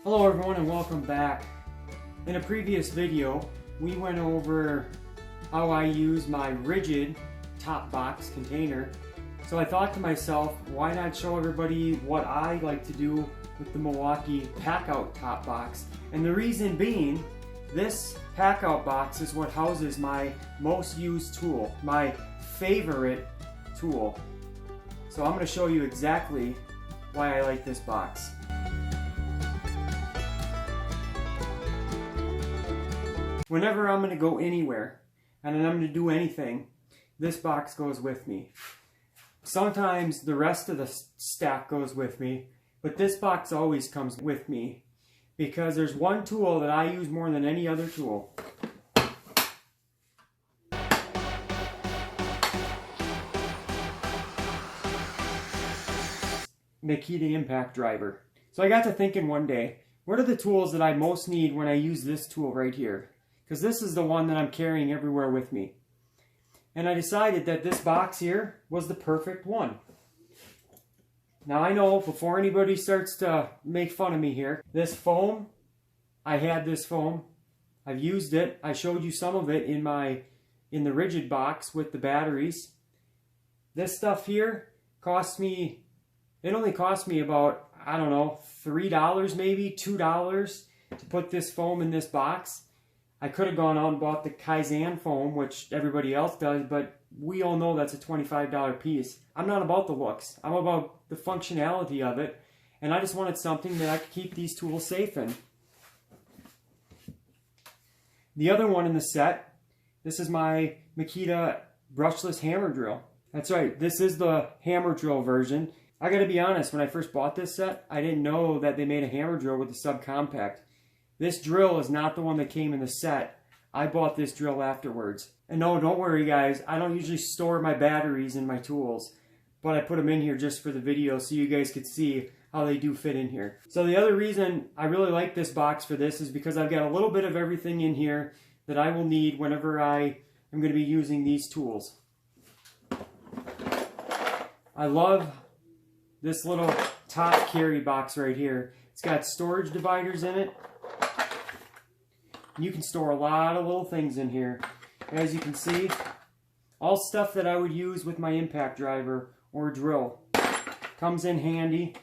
Hello everyone and welcome back. In a previous video, we went over how I use my rigid top box container. So I thought to myself, why not show everybody what I like to do with the Milwaukee Packout top box? And the reason being, this Packout box is what houses my most used tool, my favorite tool. So I'm going to show you exactly why I like this box. Whenever I'm going to go anywhere and I'm going to do anything, this box goes with me. Sometimes the rest of the stack goes with me, but this box always comes with me because there's one tool that I use more than any other tool. Makita impact driver. So I got to thinking one day, what are the tools that I most need when I use this tool right here? Because this is the one that I'm carrying everywhere with me. And I decided that this box here was the perfect one. Now I know, before anybody starts to make fun of me here, this foam, I had this foam, I've used it, I showed you some of it in the rigid box with the batteries. This stuff here cost me, it only cost me about, I don't know, $3 maybe, $2 to put this foam in this box. I could have gone out and bought the Kaizen foam, which everybody else does, but we all know that's a $25 piece. I'm not about the looks. I'm about the functionality of it, and I just wanted something that I could keep these tools safe in. The other one in the set, this is my Makita brushless hammer drill. That's right, this is the hammer drill version. I gotta be honest, when I first bought this set, I didn't know that they made a hammer drill with a subcompact. This drill is not the one that came in the set. I bought this drill afterwards. And no, don't worry guys, I don't usually store my batteries in my tools, but I put them in here just for the video so you guys could see how they do fit in here. So the other reason I really like this box for this is because I've got a little bit of everything in here that I will need whenever I am going to be using these tools. I love this little top carry box right here. It's got storage dividers in it. You can store a lot of little things in here. As you can see, all stuff that I would use with my impact driver or drill. Comes in handy.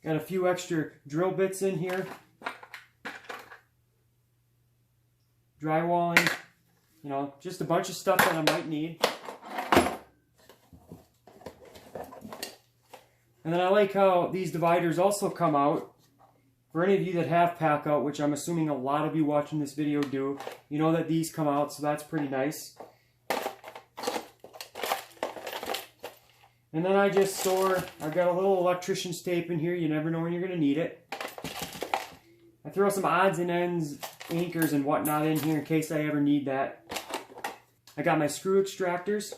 Got a few extra drill bits in here. Drywalling. You know, just a bunch of stuff that I might need. And then I like how these dividers also come out. For any of you that have Packout, which I'm assuming a lot of you watching this video do, you know that these come out, so that's pretty nice. And then I just store, I've got a little electrician's tape in here, you never know when you're going to need it. I throw some odds and ends, anchors and whatnot in here in case I ever need that. I got my screw extractors.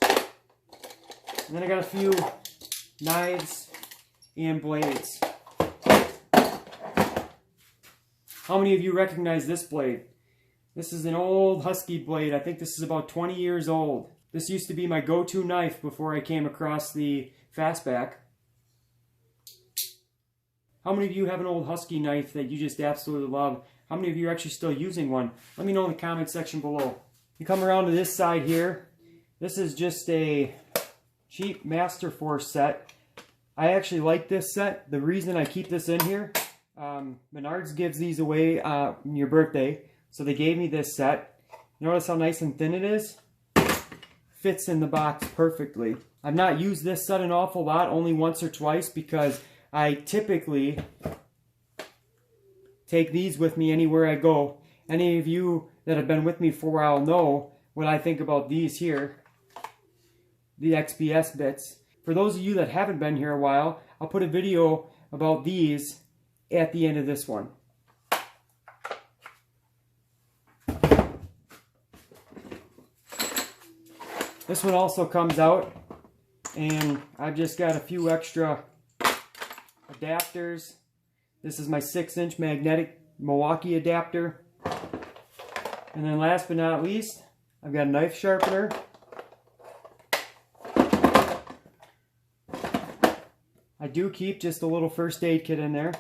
And then I got a few knives and blades. How many of you recognize this blade? This is an old Husky blade. I think this is about 20 years old. This used to be my go-to knife before I came across the Fastback. How many of you have an old Husky knife that you just absolutely love? How many of you are actually still using one? Let me know in the comment section below. You come around to this side here. This is just a cheap Master Force set. I actually like this set. The reason I keep this in here, Menards gives these away on your birthday, so they gave me this set. Notice how nice and thin it is? Fits in the box perfectly. I've not used this set an awful lot, only once or twice, because I typically take these with me anywhere I go. Any of you that have been with me for a while know what I think about these here, the Xps Bits. For those of you that haven't been here a while, I'll put a video about these at the end of this one. This one also comes out, and I've just got a few extra adapters. This is my 6-inch magnetic Milwaukee adapter. And then last but not least, I've got a knife sharpener. I do keep just a little first aid kit in there.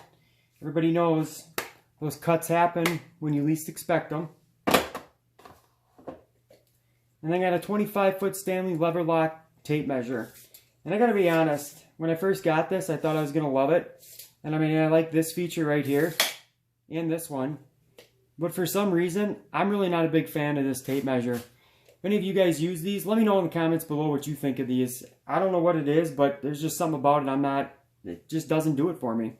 Everybody knows those cuts happen when you least expect them. And I got a 25-foot Stanley lever lock tape measure. And I gotta be honest, when I first got this, I thought I was gonna love it. And I mean, I like this feature right here, and this one. But for some reason, I'm really not a big fan of this tape measure. If any of you guys use these, let me know in the comments below what you think of these. I don't know what it is, but there's just something about it it just doesn't do it for me.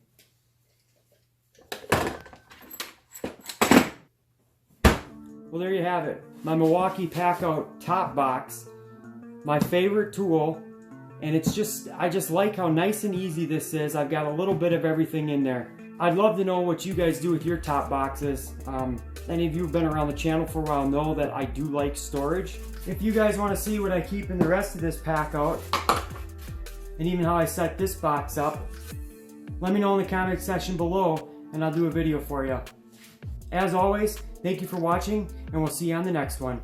Well, there you have it. My Milwaukee Packout top box. My favorite tool. And I just like how nice and easy this is. I've got a little bit of everything in there. I'd love to know what you guys do with your top boxes. Any of you who've been around the channel for a while know that I do like storage. If you guys want to see what I keep in the rest of this Packout, and even how I set this box up, let me know in the comment section below, and I'll do a video for you. As always, thank you for watching, and we'll see you on the next one.